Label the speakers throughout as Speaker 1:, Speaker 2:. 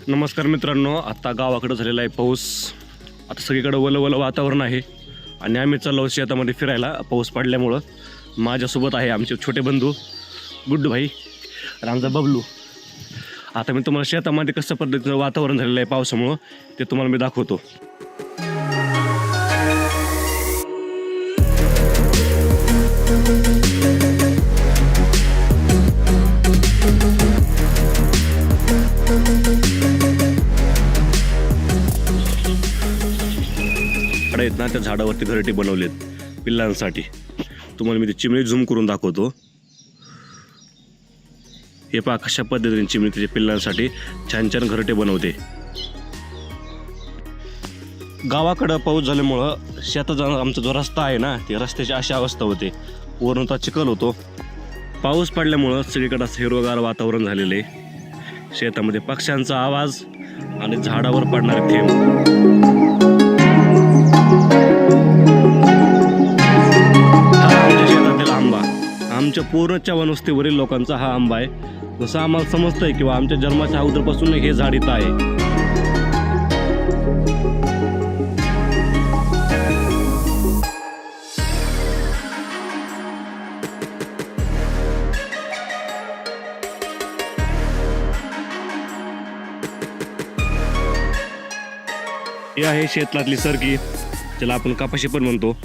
Speaker 1: नमस्कार मित्रांनो, आता गावाकडे झालेला आहे पाऊस. आता सगळीकडे वलं वातावरण आहे आणि आम्ही चाललो शेतामध्ये फिरायला. पाऊस पडल्यामुळं माझ्यासोबत आहे आमचे छोटे बंधू गुड्डू भाई आणि आमचा बबलू. आता मी तुम्हाला शेतामध्ये कसं पद्धतीचं वातावरण झालेलं आहे पावसामुळं ते तुम्हाला मी दाखवतो. आहेत ना, त्या झाडावरती घरटे बनवलेत पिल्लांसाठी. तुम्हाला मी ते चिमणी झूम करून दाखवतो. हे पहा कशा पद्धतीने चिमणी त्याच्या पिल्लांसाठी छान छान घरटे बनवते. गावाकडं पाऊस झाल्यामुळं शेतात आमचा जो रस्ता आहे ना, ते रस्त्याची अशी अवस्था होते. वरून चिखल होतो. पाऊस पडल्यामुळं सगळीकडे असं हिरवगार वातावरण झालेलं आहे. शेतामध्ये पक्ष्यांचा आवाज आणि झाडावर पडणारे थेंब. आमच्या पूर्णच्या वनवस्तीवरील लोकांचा हा आंबा आहे. जसं आम्हाला समजतंय किंवा आमच्या जन्माच्या अगोदरपासून हे झाड इथं आहे. हे आहे शेतातली सरकी, ज्याला आपण कपाशी पण म्हणतो.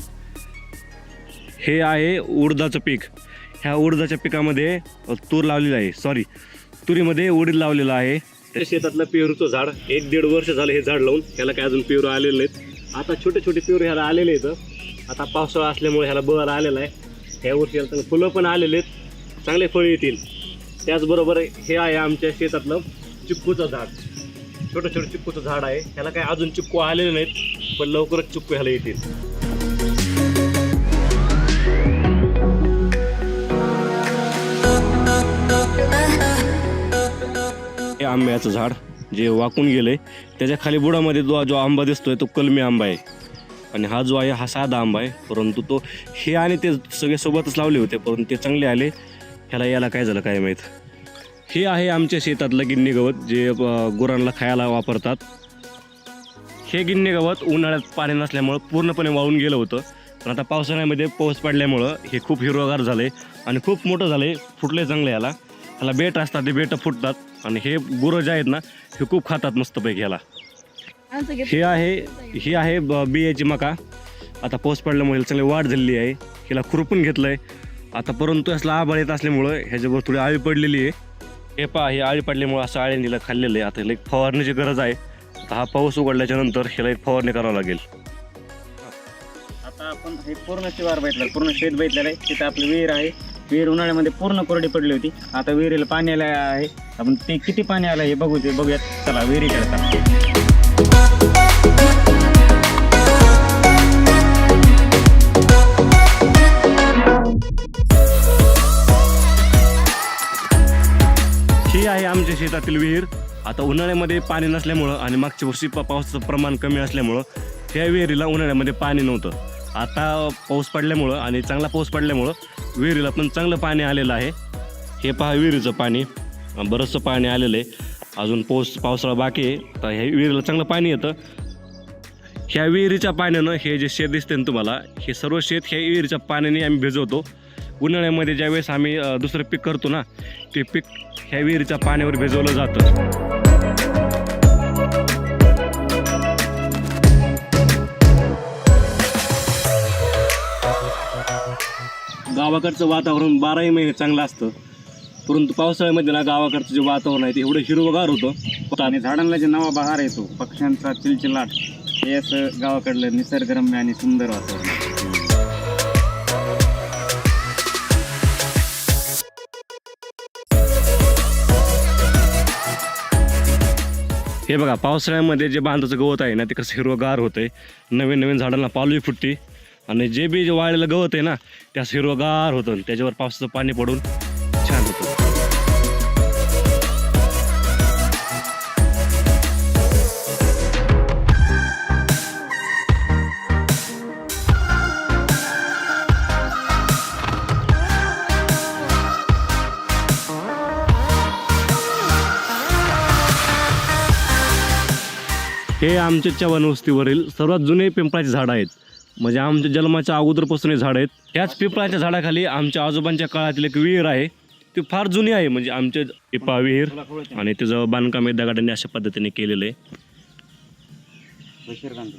Speaker 1: हे आहे उडदाचं पीक. ह्या उडदाच्या पिकामध्ये तूर लावलेलं आहे. तुरीमध्ये उडीद लावलेलं आहे. त्या शेतातलं पेरूचं झाड 1-1.5 वर्ष झालं हे झाड लावून. ह्याला काय अजून पेरू आलेले नाहीत. आता छोटे छोटे पेरू ह्याला आलेले आहेत. आता पावसाळा असल्यामुळे ह्याला बहर आलेला आहे. ह्या वर्षी ह्याला फुलं पण आलेले आहेत, चांगले फळ येतील. त्याचबरोबर हे आहे आमच्या शेतातलं चिक्कूचं झाड. छोटं छोटं चिक्कूचं झाड आहे. ह्याला काय अजून चिक्कू आलेले नाहीत, पण लवकरच चिक्कू ह्याला येतील. हे आंब्याचं झाड जे वाकून गेले, त्याच्या खाली बुडामध्ये जो आंबा दिसतोय तो कलमी आंबा आहे. आणि हा जो आहे हा साधा आंबा आहे. परंतु तो हे आणि ते सगळे सोबतच लावले होते, परंतु ते चांगले आले. याला काय झालं काय माहीत. हे आहे आमच्या शेतातलं गिन्नी गवत, जे गुरांना खायला वापरतात. हे गिन्नी गवत उन्हाळ्यात पाणी नसल्यामुळं पूर्णपणे वाळून गेलं होतं. पण आता पावसाळ्यामध्ये पाऊस पडल्यामुळं हे खूप हिरवगार झाले आणि खूप मोठं झाले. फुटले चांगले. ह्याला बेट असतात, ते बेट फुटतात आणि हे गुरं जे आहेत ना, हे खूप खातात मस्तपैकी ह्याला. ही आहे बियाची मका. आता पाऊस पडल्यामुळे चांगली वाढ झालेली आहे. हिला खुरपून घेतलं आहे आता. परंतु यासला आभाळ येत असल्यामुळं ह्याच्यावर थोडी आळी पडलेली आहे. हे पहा, ही आळी पडल्यामुळं असं आळीला खाल्लेलं आहे. आता ह्याला एक फवारणीची गरज आहे. आता हा पाऊस उघडल्याच्या नंतर ह्याला एक फवारणी करावं लागेल.
Speaker 2: आता आपण हे पूर्ण शिवार बघितलं, पूर्ण शेत बघितलेलं आहे. तिथं आपली विहीर आहे. विहीर उन्हाळ्यामध्ये पूर्ण कोरडी पडली होती. आता विहिरीला पाणी आलं आहे. आपण ते किती पाणी आलं हे बघूयात. चला विहिरीकडे चला.
Speaker 1: ही आहे आमच्या शेतातील विहीर. आता उन्हाळ्यामध्ये पाणी नसल्यामुळं आणि मागच्या वर्षी पावसाचं प्रमाण कमी असल्यामुळं ह्या विहिरीला उन्हाळ्यामध्ये पाणी नव्हतं. आता पाऊस पडल्यामुळं आणि चांगला पाऊस पडल्यामुळं विहिरीला पण चांगलं पाणी आलेलं आहे. हे पहा विहिरीचं पाणी, बरंचसं पाणी आलेलं आहे. अजून पावसाळा बाकी आहे, तर ह्या विहिरीला चांगलं पाणी येतं. ह्या विहिरीच्या पाण्यानं हे जे शेत दिसते ना तुम्हाला, हे सर्व शेत ह्या विहिरीच्या पाण्याने आम्ही भिजवतो. उन्हाळ्यामध्ये ज्यावेळेस आम्ही दुसरं पीक करतो ना, ते पीक ह्या विहिरीच्या पाण्यावर भिजवलं जातं. गावाकडचं वातावरण 12ही महिने चांगलं असतं. परंतु पावसाळ्यामध्ये ना गावाकडचं जे वातावरण आहे ते एवढं हिरवगार होतं.
Speaker 2: आणि झाडांना जे नवा बहार येतो, पक्ष्यांचा चिलचिलाट, हे असं गावाकडलं निसर्गरम्य आणि सुंदर वातावरण.
Speaker 1: हे बघा, पावसाळ्यामध्ये जे बांधाचं गवत आहे ना, ते कसं हिरवगार होतंय. नवीन झाडांना पालवी फुटते आणि जे वाळलेलं गवत आहे ना, ते असं हिरवगार होतं. त्याच्यावर पावसाचं पाणी पडून छान होतं. हे आमच्या चव्हाण वस्तीवरील सर्वात जुने पिंपळाचे झाड आहेत. म्हणजे आमच्या जन्माच्या अगोदरपासून हे झाड आहेत. त्याच पिंपळाच्या झाडाखाली आमच्या आजोबांच्या काळातील एक विहीर आहे. ती फार जुनी आहे. म्हणजे आमच्या पिपा विहीर आणि त्याचं बांधकाम दगडांनी अशा पद्धतीने केलेलं आहे.
Speaker 2: बशीर गांधी